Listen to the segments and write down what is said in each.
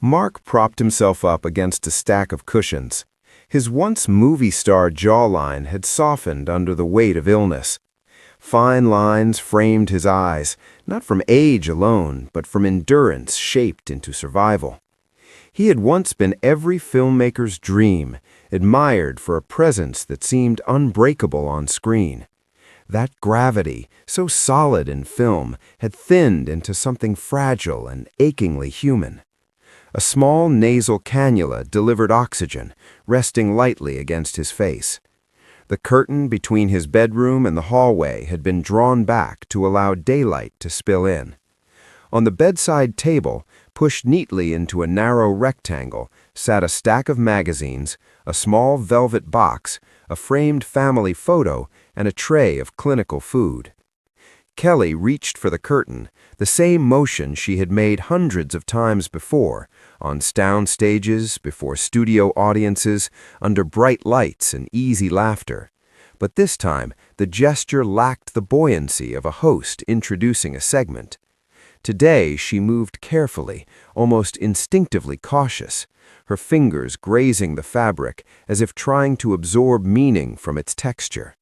Mark propped himself up against a stack of cushions. His once movie star jawline had softened under the weight of illness. Fine lines framed his eyes, not from age alone, but from endurance shaped into survival. He had once been every filmmaker's dream, admired for a presence that seemed unbreakable on screen. That gravity, so solid in film, had thinned into something fragile and achingly human. A small nasal cannula delivered oxygen, resting lightly against his face. The curtain between his bedroom and the hallway had been drawn back to allow daylight to spill in. On the bedside table, pushed neatly into a narrow rectangle, sat a stack of magazines, a small velvet box, a framed family photo, and a tray of clinical food. Kelly reached for the curtain, the same motion she had made hundreds of times before, on sound stages, before studio audiences, under bright lights and easy laughter. But this time, the gesture lacked the buoyancy of a host introducing a segment. Today, she moved carefully, almost instinctively cautious, her fingers grazing the fabric as if trying to absorb meaning from its texture.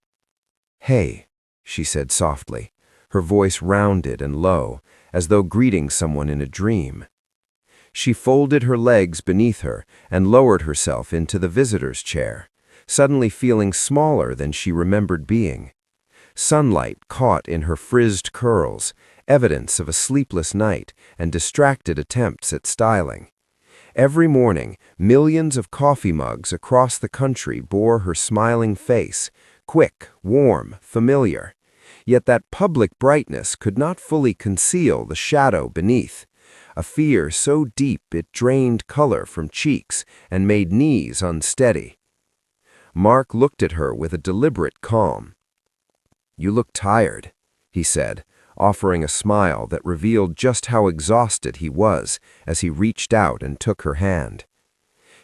"Hey," she said softly, her voice rounded and low, as though greeting someone in a dream. She folded her legs beneath her and lowered herself into the visitor's chair, suddenly feeling smaller than she remembered being. Sunlight caught in her frizzed curls, evidence of a sleepless night and distracted attempts at styling. Every morning, millions of coffee mugs across the country bore her smiling face, quick, warm, familiar. Yet that public brightness could not fully conceal the shadow beneath, a fear so deep it drained color from cheeks and made knees unsteady. Mark looked at her with a deliberate calm. "You look tired," he said, offering a smile that revealed just how exhausted he was as he reached out and took her hand.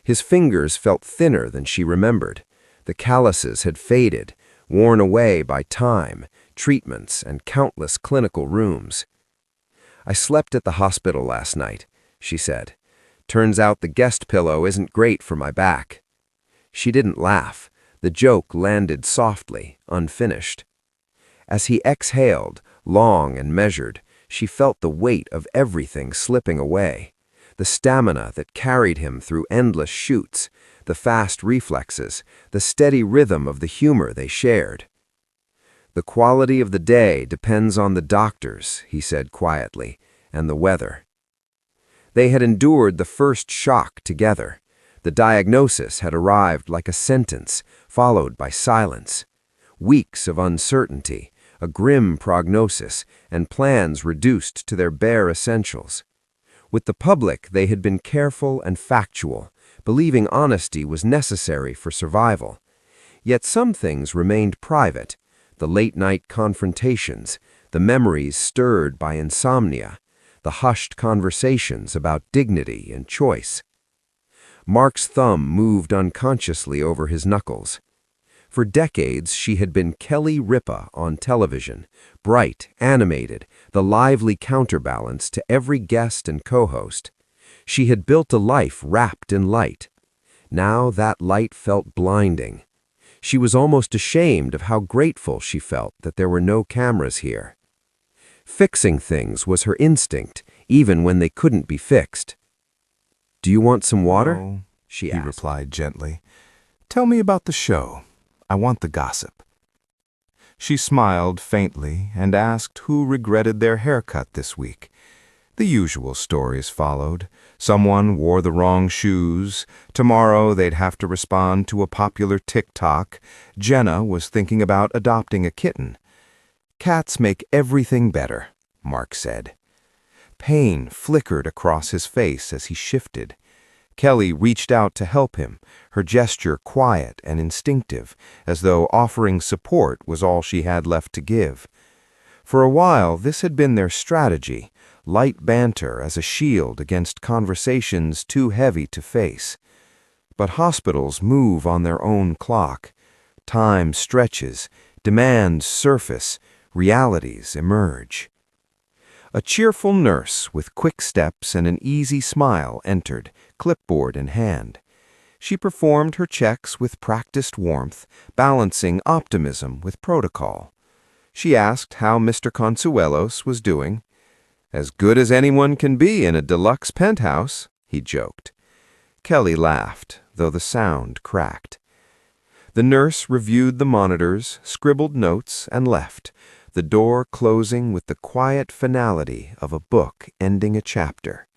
His fingers felt thinner than she remembered. The calluses had faded, worn away by time, treatments, and countless clinical rooms. "I slept at the hospital last night," she said. "Turns out the guest pillow isn't great for my back." She didn't laugh. The joke landed softly, unfinished. As he exhaled, long and measured, she felt the weight of everything slipping away. The stamina that carried him through endless shoots, the fast reflexes, the steady rhythm of the humor they shared. "The quality of the day depends on the doctors," he said quietly, "and the weather." They had endured the first shock together. The diagnosis had arrived like a sentence, followed by silence. Weeks of uncertainty, a grim prognosis, and plans reduced to their bare essentials. With the public, they had been careful and factual, believing honesty was necessary for survival. Yet some things remained private, the late-night confrontations, the memories stirred by insomnia, the hushed conversations about dignity and choice. Mark's thumb moved unconsciously over his knuckles. For decades, she had been Kelly Ripa on television, bright, animated, the lively counterbalance to every guest and co-host. She had built a life wrapped in light. Now that light felt blinding. She was almost ashamed of how grateful she felt that there were no cameras here. Fixing things was her instinct, even when they couldn't be fixed. "Do you want some water?" "No," she he asked. replied gently. "Tell me about the show. I want the gossip." She smiled faintly and asked who regretted their haircut this week. The usual stories followed. Someone wore the wrong shoes. Tomorrow they'd have to respond to a popular TikTok. Jenna was thinking about adopting a kitten. "Cats make everything better," Mark said. Pain flickered across his face as he shifted. Kelly reached out to help him, her gesture quiet and instinctive, as though offering support was all she had left to give. For a while, this had been their strategy, light banter as a shield against conversations too heavy to face. But hospitals move on their own clock. Time stretches, demands surface, realities emerge. A cheerful nurse with quick steps and an easy smile entered, clipboard in hand. She performed her checks with practiced warmth, balancing optimism with protocol. She asked how Mr. Consuelos was doing. "As good as anyone can be in a deluxe penthouse," he joked. Kelly laughed, though the sound cracked. The nurse reviewed the monitors, scribbled notes, and left, the door closing with the quiet finality of a book ending a chapter.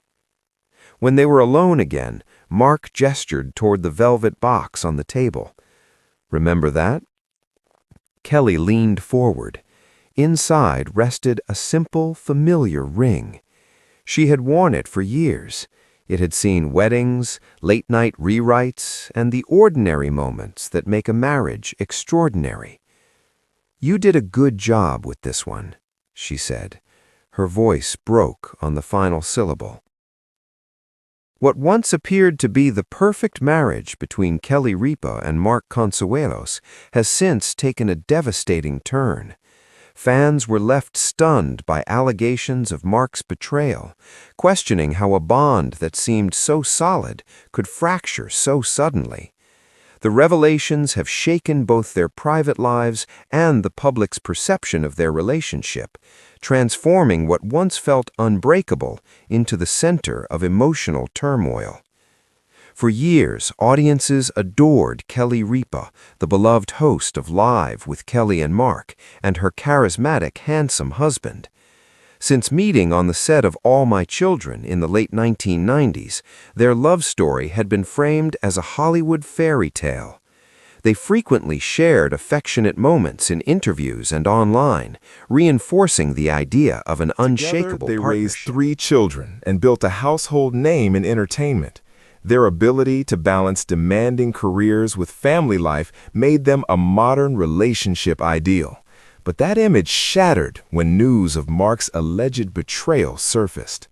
When they were alone again, Mark gestured toward the velvet box on the table. "Remember that?" Kelly leaned forward. Inside rested a simple, familiar ring. She had worn it for years. It had seen weddings, late-night rewrites, and the ordinary moments that make a marriage extraordinary. "You did a good job with this one," she said. Her voice broke on the final syllable. What once appeared to be the perfect marriage between Kelly Ripa and Mark Consuelos has since taken a devastating turn. Fans were left stunned by allegations of Mark's betrayal, questioning how a bond that seemed so solid could fracture so suddenly. The revelations have shaken both their private lives and the public's perception of their relationship, transforming what once felt unbreakable into the center of emotional turmoil. For years, audiences adored Kelly Ripa, the beloved host of Live with Kelly and Mark, and her charismatic, handsome husband. Since meeting on the set of All My Children in the late 1990s, their love story had been framed as a Hollywood fairy tale. They frequently shared affectionate moments in interviews and online, reinforcing the idea of an unshakable Together, they raised partnership. 3 children and built a household name in entertainment. Their ability to balance demanding careers with family life made them a modern relationship ideal. But that image shattered when news of Mark's alleged betrayal surfaced.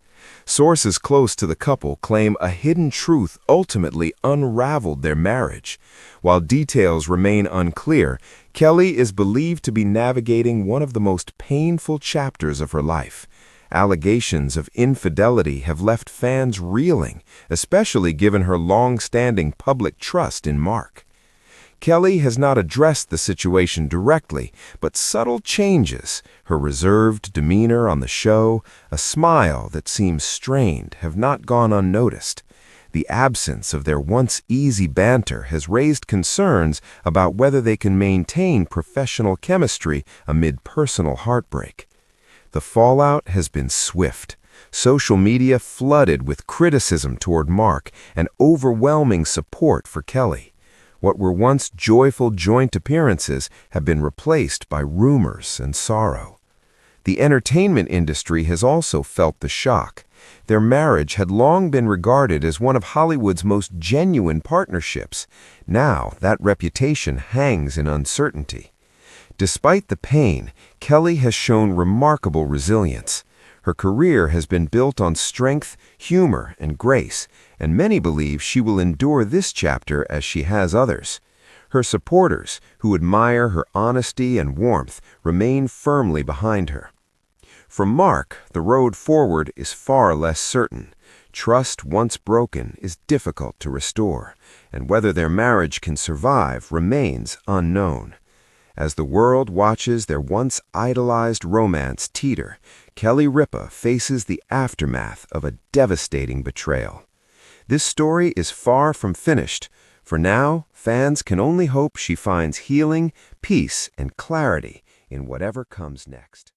Sources close to the couple claim a hidden truth ultimately unraveled their marriage. While details remain unclear, Kelly is believed to be navigating one of the most painful chapters of her life. Allegations of infidelity have left fans reeling, especially given her long-standing public trust in Mark. Kelly has not addressed the situation directly, but subtle changes, her reserved demeanor on the show, a smile that seems strained, have not gone unnoticed. The absence of their once easy banter has raised concerns about whether they can maintain professional chemistry amid personal heartbreak. The fallout has been swift. Social media flooded with criticism toward Mark and overwhelming support for Kelly. What were once joyful joint appearances have been replaced by rumors and sorrow. The entertainment industry has also felt the shock. Their marriage had long been regarded as one of Hollywood's most genuine partnerships. Now that reputation hangs in uncertainty. Despite the pain, Kelly has shown remarkable resilience. Her career has been built on strength, humor, and grace, and many believe she will endure this chapter as she has others. Her supporters, who admire her honesty and warmth, remain firmly behind her. For Mark, the road forward is far less certain. Trust once broken is difficult to restore, and whether their marriage can survive remains unknown. As the world watches their once idolized romance teeter, Kelly Ripa faces the aftermath of a devastating betrayal. This story is far from finished. For now, fans can only hope she finds healing, peace, and clarity in whatever comes next.